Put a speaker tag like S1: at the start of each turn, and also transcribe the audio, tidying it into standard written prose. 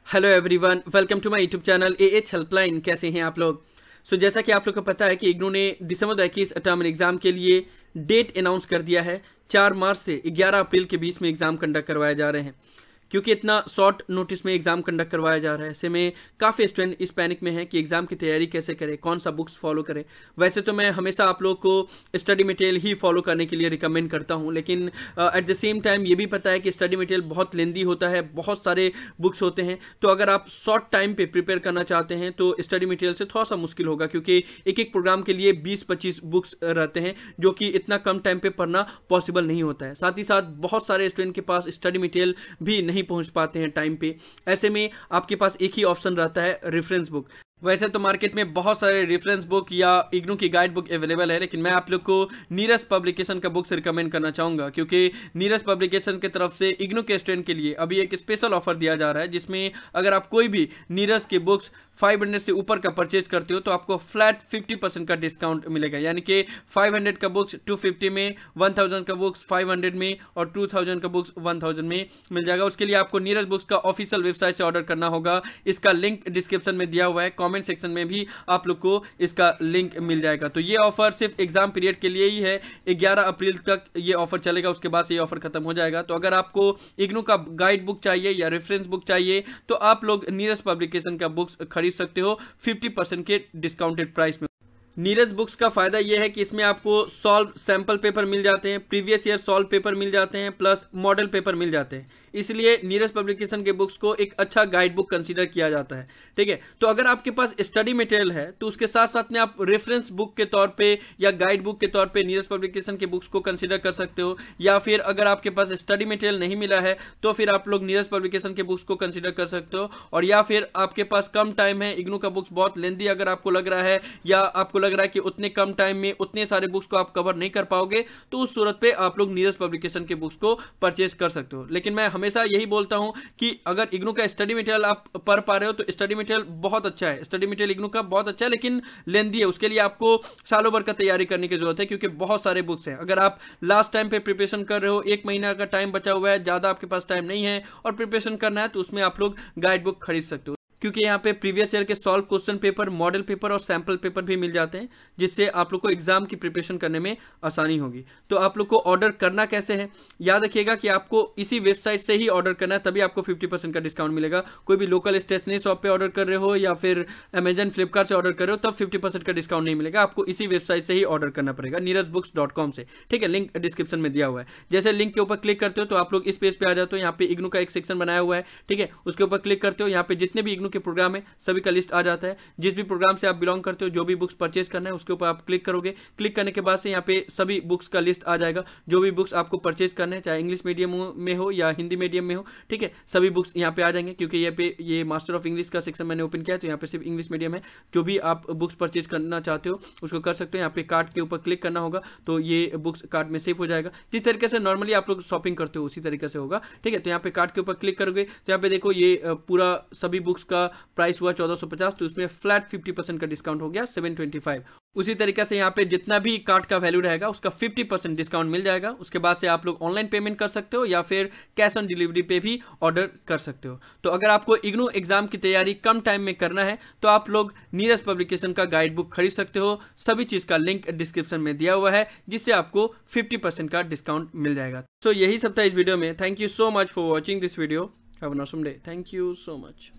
S1: Hello everyone, welcome to my YouTube channel AH helpline. कैसे हैं आप लोग? जैसा कि आप लोग को पता है कि इग्नू ने दिसंबर 2021 टर्म एग्जाम के लिए डेट अनाउंस कर दिया है। 4 मार्च से 11 अप्रैल के बीच में एग्जाम कंडक्ट करवाए जा रहे हैं। क्योंकि इतना शॉर्ट नोटिस में एग्जाम कंडक्ट करवाया जा रहा है, ऐसे में काफ़ी स्टूडेंट इस पैनिक में है कि एग्जाम की तैयारी कैसे करें, कौन सा बुक्स फॉलो करें। वैसे तो मैं हमेशा आप लोग को स्टडी मटेरियल ही फॉलो करने के लिए रिकमेंड करता हूं, लेकिन एट द सेम टाइम ये भी पता है कि स्टडी मटेरियल बहुत लेंदी होता है, बहुत सारे बुक्स होते हैं। तो अगर आप शॉर्ट टाइम पे प्रिपेयर करना चाहते हैं तो स्टडी मटेरियल से थोड़ा सा मुश्किल होगा, क्योंकि एक एक प्रोग्राम के लिए 20-25 बुक्स रहते हैं, जो कि इतना कम टाइम पे पढ़ना पॉसिबल नहीं होता है। साथ ही साथ बहुत सारे स्टूडेंट के पास स्टडी मटेरियल भी नहीं पहुंच पाते हैं टाइम पे। ऐसे में आपके पास एक ही ऑप्शन रहता है, रेफरेंस बुक। वैसे तो मार्केट में बहुत सारे रेफरेंस बुक या इग्नू की गाइड बुक अवेलेबल है, लेकिन मैं आप लोग को नीरज पब्लिकेशन का बुक्स रिकमेंड करना चाहूंगा, क्योंकि नीरज पब्लिकेशन की तरफ से इग्नू के स्टूडेंट के लिए अभी एक स्पेशल ऑफर दिया जा रहा है, जिसमें अगर आप कोई भी नीरज के बुक्स 500 से ऊपर का परचेज करते हो तो आपको फ्लैट 50% का डिस्काउंट मिलेगा। यानी कि 500 का बुक्स 250 में, 1000 का बुक्स 500 में और 2000 का बुक्स 1000 में मिल जाएगा। उसके लिए आपको नीरज बुक्स का ऑफिशियल वेबसाइट से ऑर्डर करना होगा। इसका लिंक डिस्क्रिप्शन में दिया हुआ है, कमेंट सेक्शन में भी आप लोग को इसका लिंक मिल जाएगा। तो ये ऑफर सिर्फ एग्जाम पीरियड के लिए ही है, 11 अप्रैल तक ये ऑफर चलेगा, उसके बाद से ये ऑफर खत्म हो जाएगा। तो अगर आपको इग्नू का गाइड बुक चाहिए या रेफरेंस बुक चाहिए तो आप लोग नीरज पब्लिकेशन का बुक्स खरीद सकते हो 50% के डिस्काउंटेड प्राइस में। नीरज बुक्स का फायदा यह है कि इसमें आपको सॉल्व सैंपल पेपर मिल जाते हैं, प्रीवियस ईयर सॉल्व पेपर मिल जाते हैं, प्लस मॉडल पेपर मिल जाते हैं। इसलिए नीरज पब्लिकेशन के बुक्स को एक अच्छा गाइड बुक कंसीडर किया जाता है। ठीक है, तो अगर आपके पास स्टडी मटेरियल है तो उसके साथ साथ में आप रेफरेंस बुक के तौर पे या गाइड बुक के तौर पे नीरज पब्लिकेशन के बुक्स को कंसीडर कर सकते हो, या फिर अगर आपके पास स्टडी मटेरियल नहीं मिला है तो फिर आप लोग नीरज पब्लिकेशन के बुक्स को कंसीडर कर सकते हो। और या फिर आपके पास कम टाइम है, इग्नू का बुक्स बहुत लेंदी अगर आपको लग रहा है, या आपको लग रहा है कि उतने कम टाइम में उतने सारे बुक्स को आप कवर नहीं कर पाओगे, तो उस सूरत पे आप लोग नीरज पब्लिकेशन के बुक्स को परचेज कर सकते हो। लेकिन मैं हमेशा यही बोलता हूं कि अगर इग्नू का स्टडी मटेरियल आप पढ़ पा रहे हो तो स्टडी मटेरियल बहुत अच्छा है, स्टडी मटेरियल इग्नू का बहुत अच्छा है, लेकिन लेंदी है। उसके लिए आपको सालों भर का तैयारी करने की जरूरत है, क्योंकि बहुत सारे बुक्स हैं। अगर आप लास्ट टाइम पे प्रिपरेशन कर रहे हो, 1 महीना का टाइम बचा हुआ है, ज्यादा आपके पास टाइम नहीं है और प्रिपरेशन करना है, तो उसमें आप लोग गाइड बुक खरीद सकते हो, क्योंकि यहाँ पे प्रीवियस ईयर के solve question paper, model paper और सैंपल पेपर भी मिल जाते हैं, जिससे आप लोग को एग्जाम की प्रिपरेशन करने में आसानी होगी। तो आप लोग को ऑर्डर करना कैसे है, याद रखिएगा कि आपको इसी वेबसाइट से ही ऑर्डर करना है, तभी आपको 50% का डिस्काउंट मिलेगा। कोई भी लोकल स्टेशनरी शॉप पे ऑर्डर कर रहे हो या फिर अमेजन, फ्लिपकार्ट से ऑर्डर कर रहे हो, तब 50% का डिस्काउंट नहीं मिलेगा। आपको इसी वेबसाइट से ही ऑर्डर करना पड़ेगा, neerajbooks.com से। ठीक है, लिंक डिस्क्रिप्शन में दिया हुआ है। जैसे लिंक के ऊपर क्लिक करते हो तो आप लोग इस पेज पे आ जाते हो। यहाँ पे इग्नू का एक सेक्शन बनाया हुआ है, ठीक है, उसके ऊपर क्लिक करते हो। यहाँ पे जितने भी इग्नू के प्रोग्राम है सभी का लिस्ट आ जाता है। जिस भी प्रोग्राम से आप बिलोंग करते हो, जो भी बुक्स परचेज करना है, उसके ऊपर आप क्लिक करोगे। क्लिक करने के बाद से यहाँ पे सभी बुक्स का लिस्ट आ जाएगा, जो भी बुक्स आपको परचेज करने हैं, चाहे इंग्लिश मीडियम में हो या हिंदी मीडियम में हो। ठीक है, सभी बुक्स यहाँ पे आ जाएंगे, क्योंकि यहाँ पे ये मास्टर ऑफ इंग्लिश का सेक्शन मैंने ओपन किया है, तो यहाँ पे सिर्फ इंग्लिश मीडियम है। जो भी आप बुक्स परचेज करना चाहते हो उसको कर सकते हो। यहाँ पे कार्ट के ऊपर क्लिक करना होगा तो ये बुक्स कार्ट में सेव हो जाएगा। जिस तरीके से नॉर्मली आप लोग शॉपिंग करते हो उसी तरीके से होगा। ठीक है, तो यहाँ पे कार्ट के ऊपर क्लिक करोगे तो यहाँ पे देखो ये पूरा सभी बुक्स का प्राइस हुआ 1450, तो उसमें फ्लैट 50% का डिस्काउंट हो गया 725। उसी तरीके से यहाँ पे जितना भी कार्ट का वैल्यू रहेगा उसका 50% डिस्काउंट मिल जाएगा। उसके बाद से आप लोग ऑनलाइन पेमेंट कर सकते हो या फिर कैश ऑन डिलीवरी पे भी ऑर्डर कर सकते हो। तो अगर आपको इग्नू एग्जाम की तैयारी कम टाइम में करना है तो आप लोग नीरज पब्लिकेशन का गाइड बुक खरीद सकते हो। सभी चीज का लिंक डिस्क्रिप्शन में दिया हुआ है, जिससे आपको 50% का डिस्काउंट मिल जाएगा। तो यही सब था इस वीडियो में। Thank you so much for watching this video. Have a awesome day. Thank you so much.